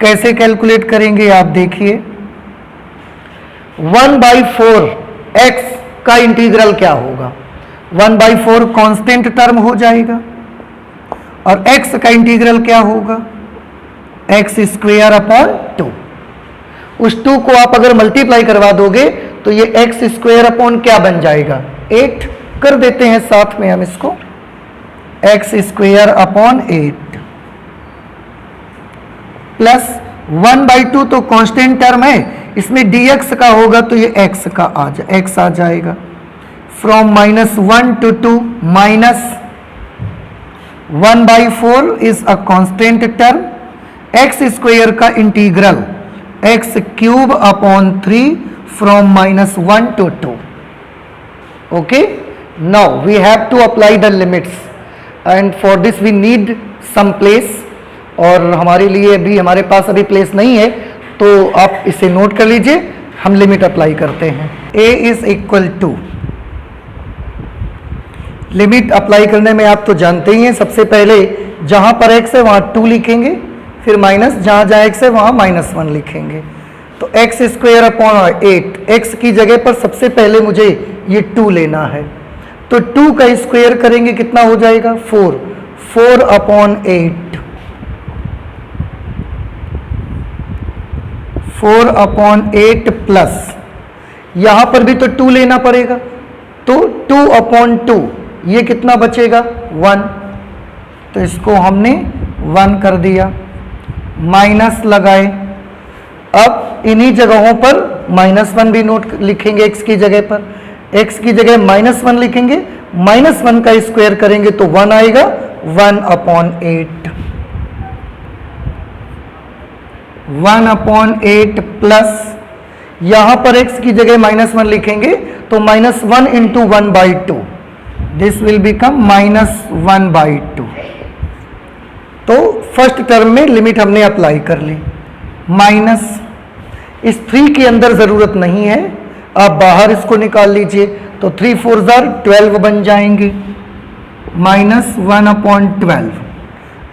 कैसे कैलकुलेट करेंगे आप देखिए, 1/4 x का इंटीग्रल क्या होगा? 1/4 कांस्टेंट टर्म हो जाएगा और x का इंटीग्रल क्या होगा? x²/2। उस 2 को आप अगर मल्टीप्लाई करवा दोगे तो ये x² क्या बन जाएगा? 8। कर देते हैं साथ में हम इसको, x²/8 प्लस 1/2 तो कांस्टेंट टर्म है, इसमें dx का होगा तो ये x आ जाएगा। From -1 to 2 minus 1/4 is a constant term, x² का integral x³ from -1 to 2। Okay, now we have to apply the limits and for this we need some place, और हमारे लिए भी हमारे पास अभी प्लेस नहीं है, तो आप इसे नोट कर लीजिए। हम लिमिट अप्लाई करते हैं। a is equal to, limit apply करने में आप तो जानते ही हैं, सबसे पहले जहां पर x है वहां 2 लिखेंगे, फिर माइनस जहां x है वहां -1 लिखेंगे। तो x²/8, x की जगह पर सबसे पहले मुझे ये 2 लेना है, तो 2 का स्क्वायर करेंगे कितना हो जाएगा? 4। 4/8, 4/8 प्लस यहां पर भी तो 2 लेना पड़ेगा, तो 2/2, ये कितना बचेगा? 1। तो इसको हमने 1 कर दिया, माइनस लगाए। अब इन्हीं जगहों पर -1 भी नोट लिखेंगे, x की जगह पर, x की जगह -1 लिखेंगे, -1 का स्क्वायर करेंगे तो 1 आएगा, 1/8। 1/8 प्लस यहां पर x की जगह -1 लिखेंगे तो -1 × 1/2, दिस विल बिकम -1/2। तो फर्स्ट टर्म में लिमिट हमने अप्लाई कर ली। माइनस इस 3 के अंदर जरूरत नहीं है, आप बाहर इसको निकाल लीजिए, तो 3 4 12 बन जाएंगे। -1/12।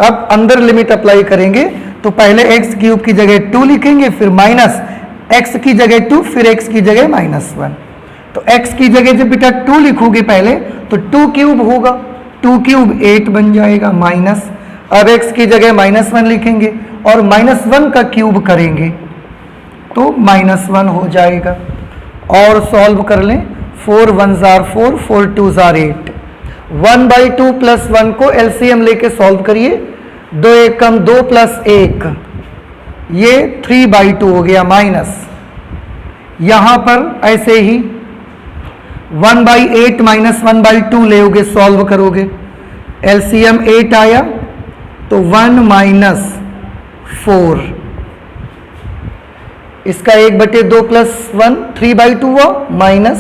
अब अंदर लिमिट अप्लाई करेंगे तो पहले एक्स क्यूब की जगह 2 लिखेंगे, फिर माइनस एक्स की जगह 2, फिर एक्स की जगह -1। तो एक्स की जगह जब बेटा 2 लिखोगे पहले तो 2 क्यूब होगा, 2 क्यूब 8 बन जाएगा माइनस। अब एक्स की जगह -1 लिखेंगे और -1 का क्यूब करेंगे तो -1 हो जाएगा। और सॉल्व कर लें, 4 1s are 4, 4 2s are 8। 1/2 plus 1 को एलसीएम लेके सॉल्व करिए, 2 1 कम 2 प्लस 1, ये 3/2 हो गया माइनस। यहां पर ऐसे ही 1/8 माइनस 1/2 लोगे, सॉल्व करोगे, एलसीएम 8 आया तो 1 माइनस 4, इसका 1/2 प्लस 1 3/2 हुआ माइनस,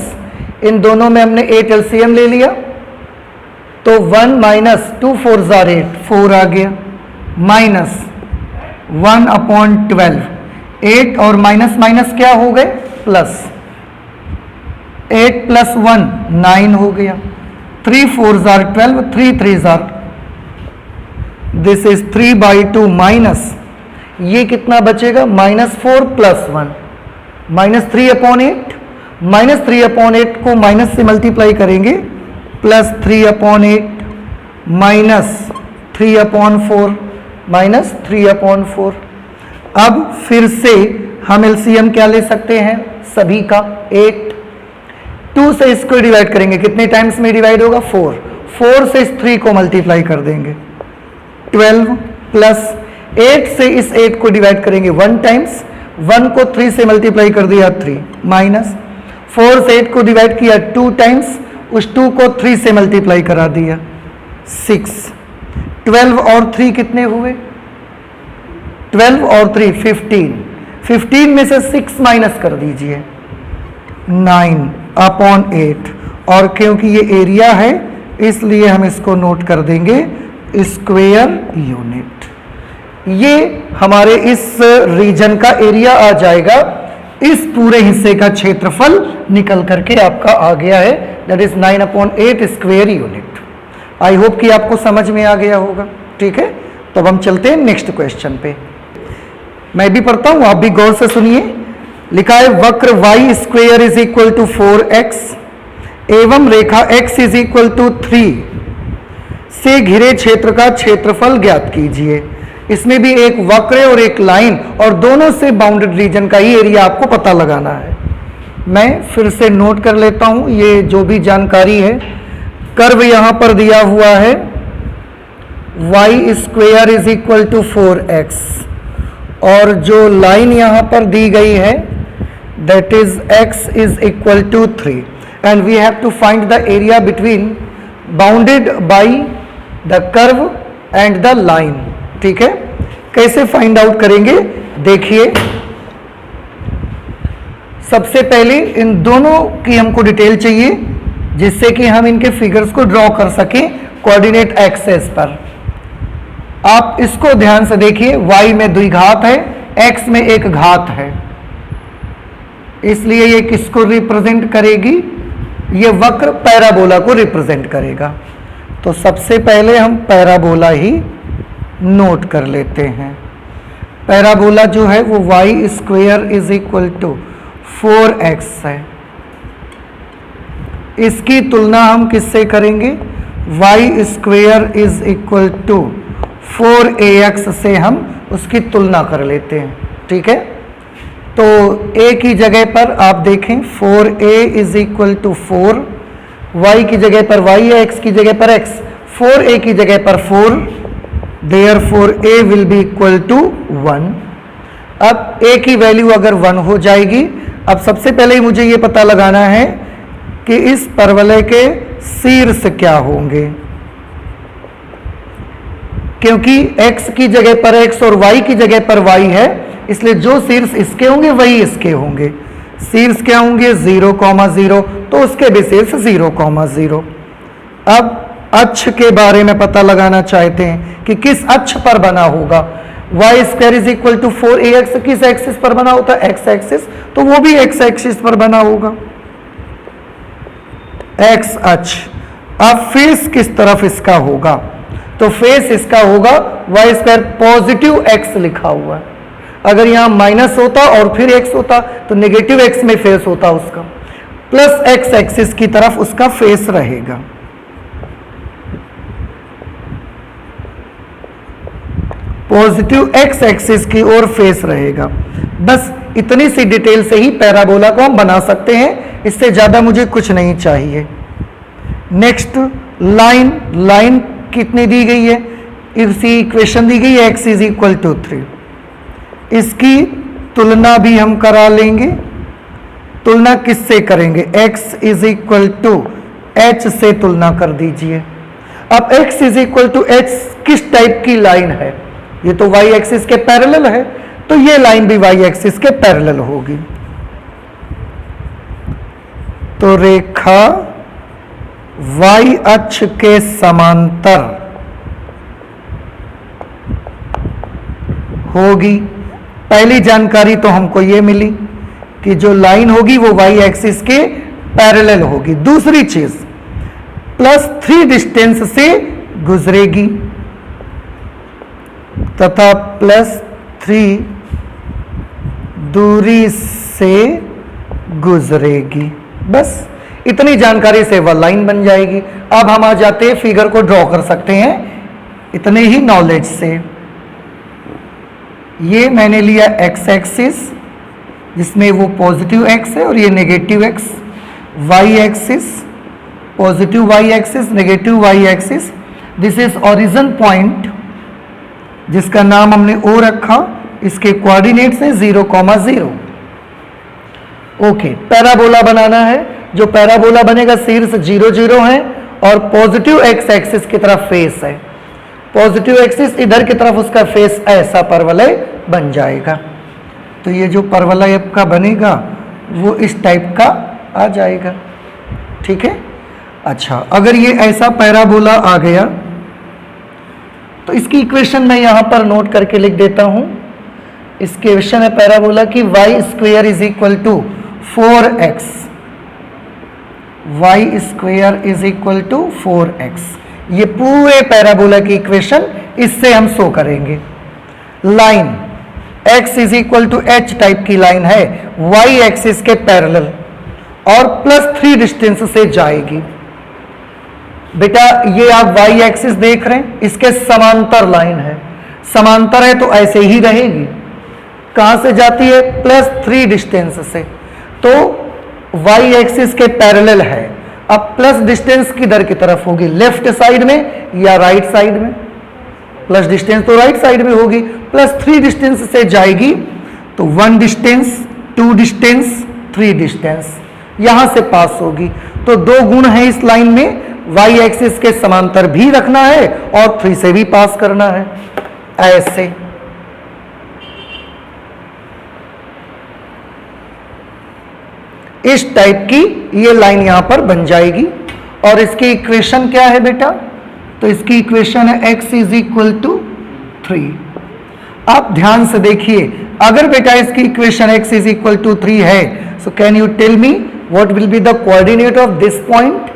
इन दोनों में हमने 8 एलसीएम ले लिया तो 1 माइनस 2 4s are 8, 4 आ गया माइनस 1/12। 8 और माइनस माइनस क्या हो गए प्लस, 8 प्लस 1 9 हो गया, 3 4s are 12, 3 3s are, this is 3/2 minus, ये कितना बचेगा -4 प्लस 1 -3/8, -3/8 को माइनस से मल्टीप्लाई करेंगे प्लस 3/8 माइनस 3/4 माइनस 3/4। अब फिर से हम एलसीएम क्या ले सकते हैं सभी का 8, 2 से इसको डिवाइड करेंगे, कितने टाइम्स में डिवाइड होगा 4, 4 से इस 3 को मल्टीप्लाई कर देंगे 12 प्लस 8 से इस 8 को डिवाइड करेंगे 1 टाइम्स, 1 को 3 से मल्टीप्लाई कर दिया 3 माइनस 4 से 8 को डिवाइड किया 2 टाइम्स, उस 2 को 3 से मल्टीप्लाई करा दिया 6। 12 और 3 कितने हुए, 12 और 3 15, 15 में से 6 माइनस कर दीजिए 9/8, और क्योंकि ये एरिया है इसलिए हम इसको नोट कर देंगे स्क्वायर यूनिट। ये हमारे इस रीजन का एरिया आ जाएगा, इस पूरे हिस्से का क्षेत्रफल निकल करके आपका आ गया है, that is 9/8 square unit. I hope कि आपको समझ में आ गया होगा, ठीक है। तो अब हम चलते हैं नेक्स्ट क्वेश्चन पे, मैं भी पढ़ता हूं, आप भी गौर से सुनिए। लिखा है वक्र y square is equal to 4x एवं रेखा x इज इक्वल टू 3 से घिरे क्षेत्र का क्षेत्रफल ज्ञात कीजिए। इसमें भी एक वक्र है और एक लाइन, और दोनों से बाउंडेड रीजन का ही एरिया आपको पता लगाना है। मैं फिर से नोट कर लेता हूं ये जो भी जानकारी है। कर्व यहां पर दिया हुआ है y square is equal to 4x, और जो लाइन यहां पर दी गई है that is x is equal to 3, and we have to find the area between bounded by the curve and the line, ठीक है। कैसे फाइंड आउट करेंगे देखिए, सबसे पहले इन दोनों की हमको डिटेल चाहिए जिससे कि हम इनके फिगर्स को ड्रॉ कर सकें कोऑर्डिनेट एक्सेस पर। आप इसको ध्यान से देखिए, y में द्विघात है, x में एक घात है, इसलिए ये किसको रिप्रेजेंट करेगी, ये वक्र पैराबोला को रिप्रेजेंट करेगा। तो सबसे पहले हम पैराबोला ही नोट कर लेते हैं। पैराबोला जो है वो y square is equal to 4x है। इसकी तुलना हम किससे करेंगे, y square is equal to 4ax से हम उसकी तुलना कर लेते हैं, ठीक है। तो a की जगह पर आप देखें 4a is equal to 4, y की जगह पर y है, x की जगह पर x, 4a की जगह पर 4, therefore a will be equal to 1। अब a की वैल्यू अगर 1 हो जाएगी, अब सबसे पहले मुझे ये पता लगाना है कि इस परवलय के शीर्ष क्या होंगे, क्योंकि x की जगह पर x और y की जगह पर y है, इसलिए जो शीर्ष इसके होंगे वही इसके होंगे। शीर्ष क्या होंगे 0,0, तो उसके भी शीर्ष 0,0। अब अक्ष के बारे में पता लगाना चाहते हैं कि किस अक्ष पर बना होगा। y square is equal to 4ax किस एक्सिस पर बना होता है, x एक्सिस, तो वो भी x एक्सिस पर बना होगा, x अक्ष। अब फेस किस तरफ इसका होगा, तो फेस इसका होगा वाई स्क्वायर पॉजिटिव एक्स लिखा हुआ है। अगर यहां माइनस होता और फिर एक्स होता तो नेगेटिव एक्स में फेस होता उसका, प्लस एक्स एक्सिस की तरफ उसका फेस रहेगा। पॉजिटिव एक्स एक्सिस की ओर फेस रहेगा। बस इतनी सी डिटेल से ही पैराबोला को हम बना सकते हैं, इससे ज्यादा मुझे कुछ नहीं चाहिए। नेक्स्ट लाइन, लाइन कितनी दी गई है, इसी इक्वेशन दी गई है एक्स इज इक्वल टू 3। इसकी तुलना भी हम करा लेंगे। तुलना किससे करेंगे, x is equal to h से तुलना कर दीजिए। अब x is equal to h किस टाइप की लाइन है, ये तो वाई एक्सिस के पैरेलल है, तो ये लाइन भी वाई एक्सिस के पैरेलल होगी। तो रेखा वाई अक्ष के समांतर होगी। पहली जानकारी तो हमको ये मिली कि जो लाइन होगी वो वाई एक्सिस के पैरेलल होगी। दूसरी चीज +3 डिस्टेंस से गुजरेगी तथा +3 दूरी से गुजरेगी। बस इतनी जानकारी से वह लाइन बन जाएगी। अब हम आ जाते हैं, फिगर को ड्रॉ कर सकते हैं इतने ही नॉलेज से। ये मैंने लिया एक्स एक्सिस जिसमें वो पॉजिटिव एक्स है और ये negative x, y axis positive y axis, negative y axis. This is origin point जिसका नाम हमने ओ रखा। इसके कोऑर्डिनेट्स हैं 0,0। ओके, पैराबोला बनाना है। जो पैराबोला बनेगा शीर्ष 0, 0 है और पॉजिटिव एक्स एक्सिस की तरफ फेस है। पॉजिटिव एक्सिस इधर की तरफ उसका फेस ऐसा परवलय बन जाएगा। तो ये जो परवलय आपका बनेगा वो इस टाइप का आ जाएगा। ठीक है। अच्छा, अगर ये ऐसा पैराबोला आ गया तो इसकी इक्वेशन मैं यहां पर नोट करके लिख देता हूं। इसकी इक्वेशन है पैराबोला की y square is equal to 4x, y square is equal to 4x। ये पूरे पैराबोला की इक्वेशन इससे हम शो करेंगे। Line x is equal to h type की लाइन है, y एक्सिस के पैरेलल और +3 डिस्टेंस से जाएगी। बेटा ये आप y एक्सिस देख रहे हैं, इसके समांतर लाइन है। समांतर है तो ऐसे ही रहेगी। कहां से जाती है, +3 डिस्टेंस से, तो y एक्सिस के पैरेलल है। अब प्लस डिस्टेंस किधर की तरफ होगी, लेफ्ट साइड में या राइट साइड में। प्लस डिस्टेंस तो राइट साइड में होगी, +3 डिस्टेंस से जाएगी तो 1 डिस्टेंस, 2 डिस्टेंस, 3 डिस्टेंस यहां से पास होगी। तो 2 गुण है इस लाइन में, y एक्सिस के समांतर भी रखना है और 3 से भी पास करना है। ऐसे इस टाइप की ये लाइन यहां पर बन जाएगी। और इसकी इक्वेशन क्या है बेटा, तो इसकी इक्वेशन है x इज इक्वल टू 3। आप ध्यान से देखिए, अगर बेटा इसकी equation x is equal to 3 है, so can you tell me what will be the coordinate of this point,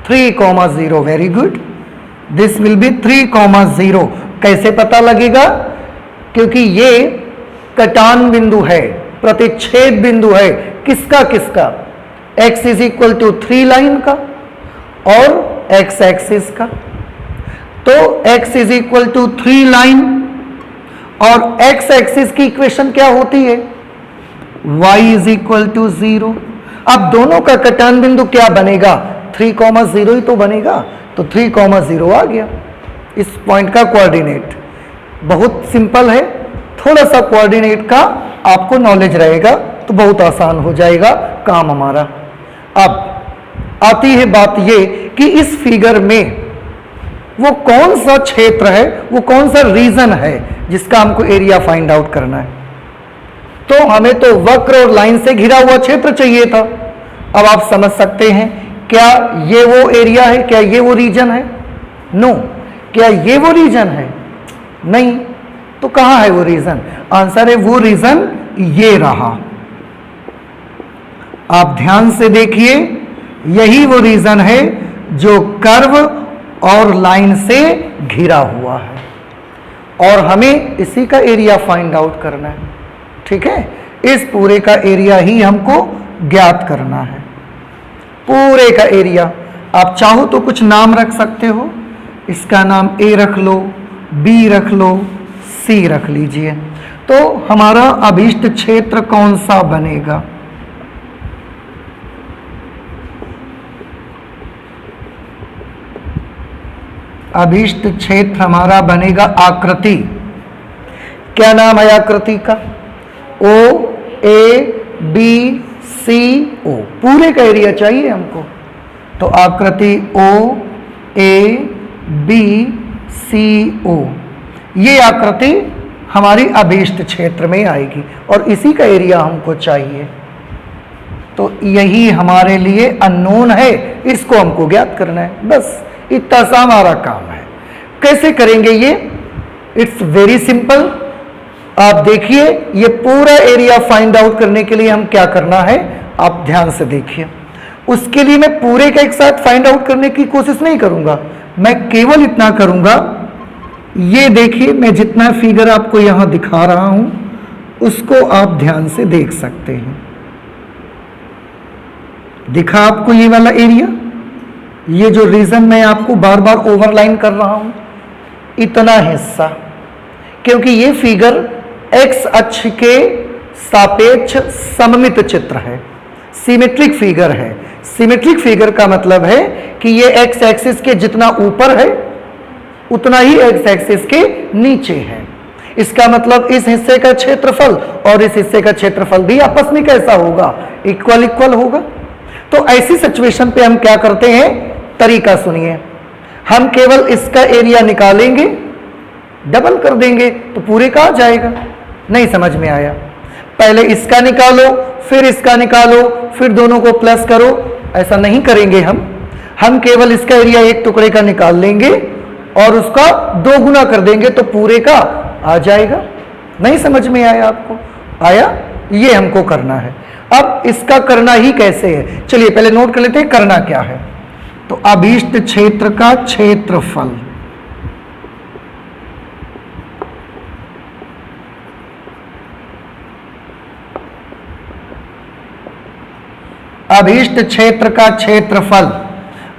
3,0। Very good, this will be 3,0। कैसे पता लगेगा, क्योंकि ये कटान बिंदु है, प्रतिच्छेद बिंदु है। किसका किसका, x is equal to 3 line का और x एक्सिस का। तो x is equal to 3 line और x एक्सिस की इक्वेशन क्या होती है, y इज इक्वल टू 0। अब दोनों का कटान बिंदु क्या बनेगा, 3,0 ही तो बनेगा। तो 3,0 आ गया इस पॉइंट का कोऑर्डिनेट। बहुत सिंपल है, थोड़ा सा कोऑर्डिनेट का आपको नॉलेज रहेगा तो बहुत आसान हो जाएगा काम हमारा। अब आती है बात ये कि इस फिगर में वो कौन सा क्षेत्र है, वो कौन सा रीजन है जिसका हमको एरिया फाइंड आउट करना है। तो हमें तो वक्र और लाइन से घिरा हुआ क्षेत्र चाहिए था। अब आप समझ सकते हैं, क्या ये वो एरिया है, क्या ये वो रीजन है, नो। क्या ये वो रीजन है, नहीं। तो कहां है वो रीजन, आंसर है वो रीजन ये रहा। आप ध्यान से देखिए, यही वो रीजन है जो कर्व और लाइन से घिरा हुआ है, और हमें इसी का एरिया फाइंड आउट करना है। ठीक है, इस पूरे का एरिया ही हमको ज्ञात करना है, पूरे का एरिया। आप चाहो तो कुछ नाम रख सकते हो, इसका नाम ए रख लो, बी रख लो, सी रख लीजिए। तो हमारा अभीष्ट क्षेत्र कौन सा बनेगा? अभीष्ट क्षेत्र हमारा बनेगा आकृति। क्या नाम है आकृति का? ओ ए बी सी ओ, पूरे का एरिया चाहिए हमको। तो आकृति ओ ए बी सी ओ, ये आकृति हमारी अभीष्ट क्षेत्र में आएगी और इसी का एरिया हमको चाहिए। तो यही हमारे लिए अननोन है, इसको हमको ज्ञात करना है, बस इतना सा हमारा काम है। कैसे करेंगे ये? It's very simple. आप देखिए, ये पूरा एरिया फाइंड आउट करने के लिए हम क्या करना है, आप ध्यान से देखिए। उसके लिए मैं पूरे का एक साथ फाइंड आउट करने की कोशिश नहीं करूंगा, मैं केवल इतना करूंगा, ये देखिए मैं जितना फिगर आपको यहां दिखा रहा हूं उसको आप ध्यान से देख सकते हैं। दिखा आपको ये वाला एरिया, ये जो रीजन मैं आपको बार बार ओवरलाइन कर रहा हूं, इतना हिस्सा, क्योंकि ये फिगर एक्स अक्ष के सापेक्ष सममित चित्र है, सिमेट्रिक फिगर है। सिमेट्रिक फिगर का मतलब है कि ये एक्स एक्सिस के जितना ऊपर है उतना ही एक्स एक्सिस के नीचे है। इसका मतलब इस हिस्से का क्षेत्रफल और इस हिस्से का क्षेत्रफल भी आपस में कैसा होगा, इक्वल इक्वल होगा। तो ऐसी सिचुएशन पे हम क्या करते हैं, तरीका सुनिए। हम केवल इसका एरिया निकालेंगे, डबल कर देंगे तो पूरे का आ जाएगा। नहीं समझ में आया? पहले इसका निकालो, फिर इसका निकालो, फिर दोनों को प्लस करो, ऐसा नहीं करेंगे हम केवल इसका एरिया एक टुकड़े का निकाल लेंगे और उसका 2 गुना कर देंगे तो पूरे का आ जाएगा। नहीं समझ में आया आपको? आया? ये हमको करना है। अब इसका करना ही कैसे है, चलिए पहले नोट कर लेते हैं करना क्या है। तो अभीष्ट क्षेत्र का क्षेत्रफल, अभीष्ट क्षेत्र का क्षेत्रफल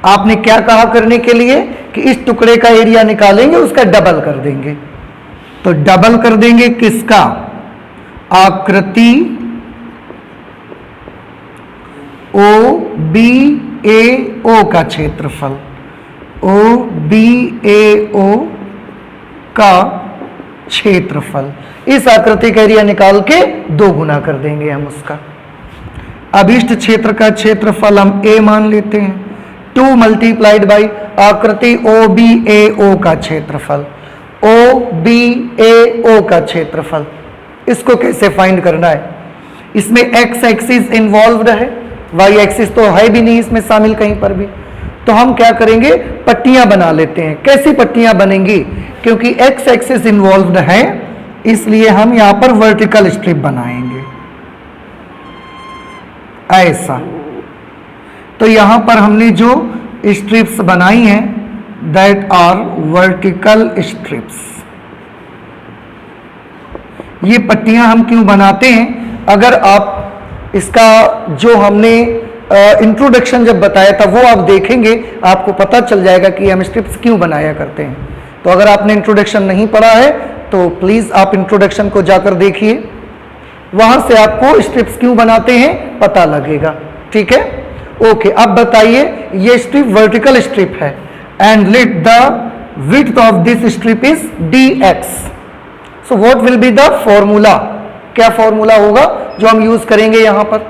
आपने क्या कहा करने के लिए कि इस टुकड़े का एरिया निकालेंगे, उसका डबल कर देंगे। तो डबल कर देंगे किसका? आकृति ओ बी ए ओ का क्षेत्रफल, ओ बी ए ओ का क्षेत्रफल। इस आकृति का एरिया निकाल के 2 गुना कर देंगे हम उसका। अभीष्ट क्षेत्र का क्षेत्रफल हम a मान लेते हैं, 2 मल्टीप्लाइड बाई आकृति ओ बी ए ओ का क्षेत्रफल, ओ बी ए ओ का क्षेत्रफल। इसको कैसे फाइंड करना है? इसमें x एक्सिस इन्वॉल्व्ड है, y एक्सिस तो है भी नहीं इसमें शामिल कहीं पर भी। तो हम क्या करेंगे, पट्टियां बना लेते हैं। कैसी पट्टियां बनेंगी? क्योंकि x एक्सिस इन्वॉल्व्ड है इसलिए हम यहां पर वर्टिकल स्ट्रिप बनाएंगे ऐसा। तो यहां पर हमने जो स्ट्रिप्स बनाई हैं दैट आर वर्टिकल स्ट्रिप्स। ये पट्टियां हम क्यों बनाते हैं? अगर आप इसका जो हमने इंट्रोडक्शन जब बताया था वो आप देखेंगे, आपको पता चल जाएगा कि हम स्ट्रिप्स क्यों बनाया करते हैं। तो अगर आपने इंट्रोडक्शन नहीं पढ़ा है तो प्लीज आप इंट्रोडक्शन को जाकर देखिए, वहां से आपको स्ट्रिप्स क्यों बनाते हैं पता लगेगा। ठीक है, ओके। अब बताइए, ये स्ट्रिप वर्टिकल स्ट्रिप है and let the width of this strip is dx। So what will be the formula? क्या फॉर्मूला होगा जो हम यूज करेंगे? यहां पर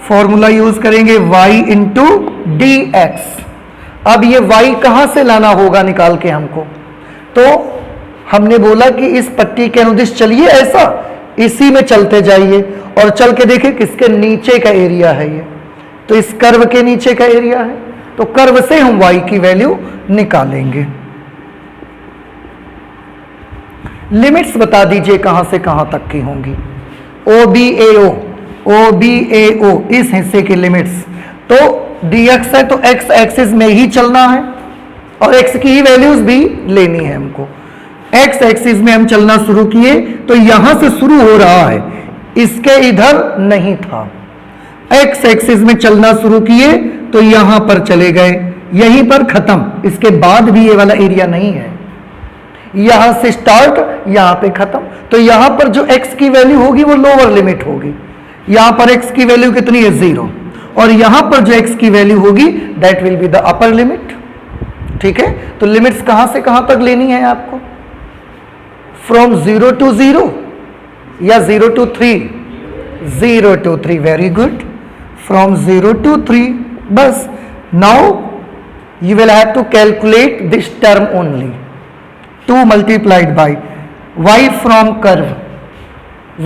फॉर्मूला यूज करेंगे y इंटू dx। अब ये y कहां से लाना होगा निकाल के हमको? तो हमने बोला कि इस पट्टी के अनुदिश चलिए, ऐसा इसी में चलते जाइए और चल के देखिए किसके नीचे का एरिया है ये। तो इस कर्व के नीचे का एरिया है, तो कर्व से हम y की वैल्यू निकालेंगे। लिमिट्स बता दीजिए कहां से कहां तक की होंगी। ओ बी ए ओ, ओ बी ए ओ इस हिस्से की लिमिट्स। तो dx है तो x एक्सिस में ही चलना है और x की ही वैल्यूज भी लेनी है हमको। x एक्सिस में हम चलना शुरू किए तो यहां से शुरू हो रहा है, इसके इधर नहीं था। x एक्सिस में चलना शुरू किए तो यहां पर चले गए, यहीं पर खत्म, इसके बाद भी ये वाला एरिया नहीं है, यहां से स्टार्ट यहां पे खत्म। तो यहां पर जो x की वैल्यू होगी वो लोअर लिमिट होगी, यहां पर x की वैल्यू कितनी है 0, और यहां पर जो x की वैल्यू होगी that will be the upper limit. ठीक है, तो लिमिट्स कहां से कहां तक लेनी है आपको, फ्रॉम 0 to 0 या 0 to 3, 0 to 3, very good, from 0 to 3। बस now you will have to calculate this term only, 2 multiplied by y from curve,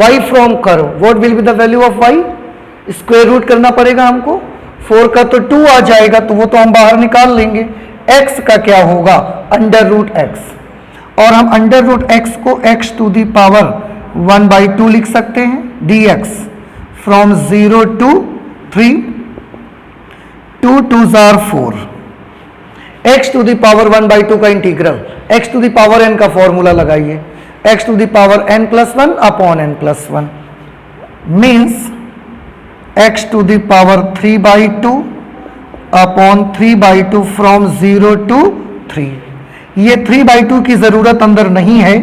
y from curve, what will be the value of y, square root करना पड़ेगा हमको, 4 का तो 2 आ जाएगा तो वो तो हम बाहर निकाल लेंगे, x का क्या होगा अंडर रूट x, और हम अंडर रूट x को x टू दी पावर 1/2 लिख सकते हैं, dx from 0 to 3, 2 2s are 4, x to the power 1/2 का इंटीग्रल, x to the power n का फॉर्मूला लगाइए, x to the power n+1 upon n+1 means x to the power 3/2 upon 3/2 from 0 to 3। ये 3/2 की जरूरत अंदर नहीं है,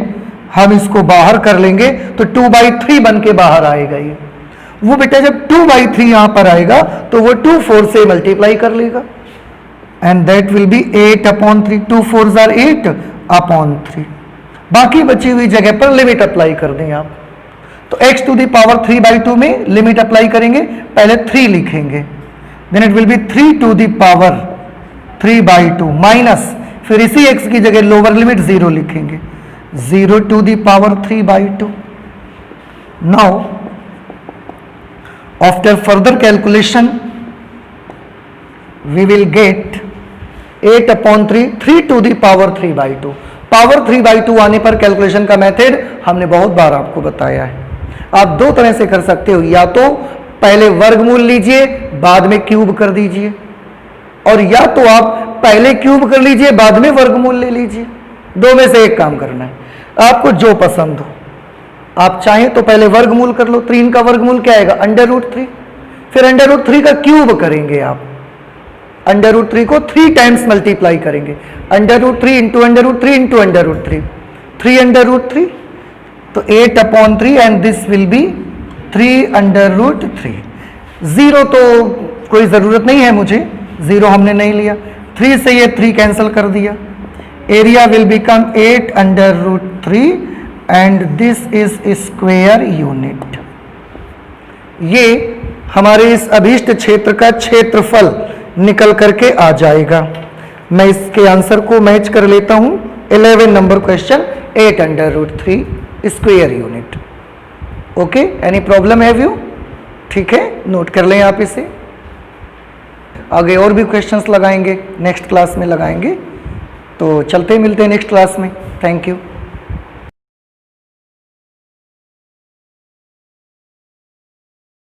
हम इसको बाहर कर लेंगे तो 2/3 बन के बाहर आएगा। ये वो बेटा जब 2/3 यहां पर आएगा तो वो 2 4 से मल्टीप्लाई कर लेगा and that will be 8/3, 2 4s are 8/3। बाकी बची हुई जगह पर लिमिट अप्लाई कर दें आप, तो x टू दी पावर 3/2 में लिमिट अप्लाई करेंगे, पहले 3 लिखेंगे, then it will be 3 to the power 3/2 minus, फिर इसी x की जगह लोअर लिमिट 0 लिखेंगे, 0 to the power 3/2। Now after further calculation we will get 8/3, 3 to the power 3/2। Power 3/2 आने पर कैलकुलेशन का मेथड हमने बहुत बार आपको बताया है, आप दो तरह से कर सकते हो, या तो पहले वर्गमूल लीजिए बाद में क्यूब कर दीजिए, और या तो आप पहले क्यूब कर लीजिए बाद में वर्गमूल ले लीजिए, दो में से एक काम करना है आपको जो पसंद हो। आप चाहें तो पहले वर्गमूल कर लो, 3 का वर्गमूल क्या आएगा √3, फिर √3 का क्यूब करेंगे आप, √3 को 3 टाइम्स मल्टीप्लाई करेंगे, √3 इंटू √3 इंटू √3, 3 तो 8/3 एंड दिस विल बी 3 0 तो कोई ज़रूरत नहीं है मुझे, 0 हमने नहीं लिया, 3 से ये 3 कैंसिल कर दिया, area will become 8/3 and this is square unit. ये हमारे इस अभीष्ट क्षेत्र का क्षेत्रफल निकल करके आ जाएगा। मैं इसके आंसर को मैच कर लेता हूं, 11 number question, 8/3 square unit. Okay, any problem have you? ठीक है, नोट कर लें आप इसे, आगे और भी क्वेश्चंस लगाएंगे, नेक्स्ट क्लास में लगाएंगे, तो चलते मिलते हैं नेक्स्ट क्लास में। Thank you.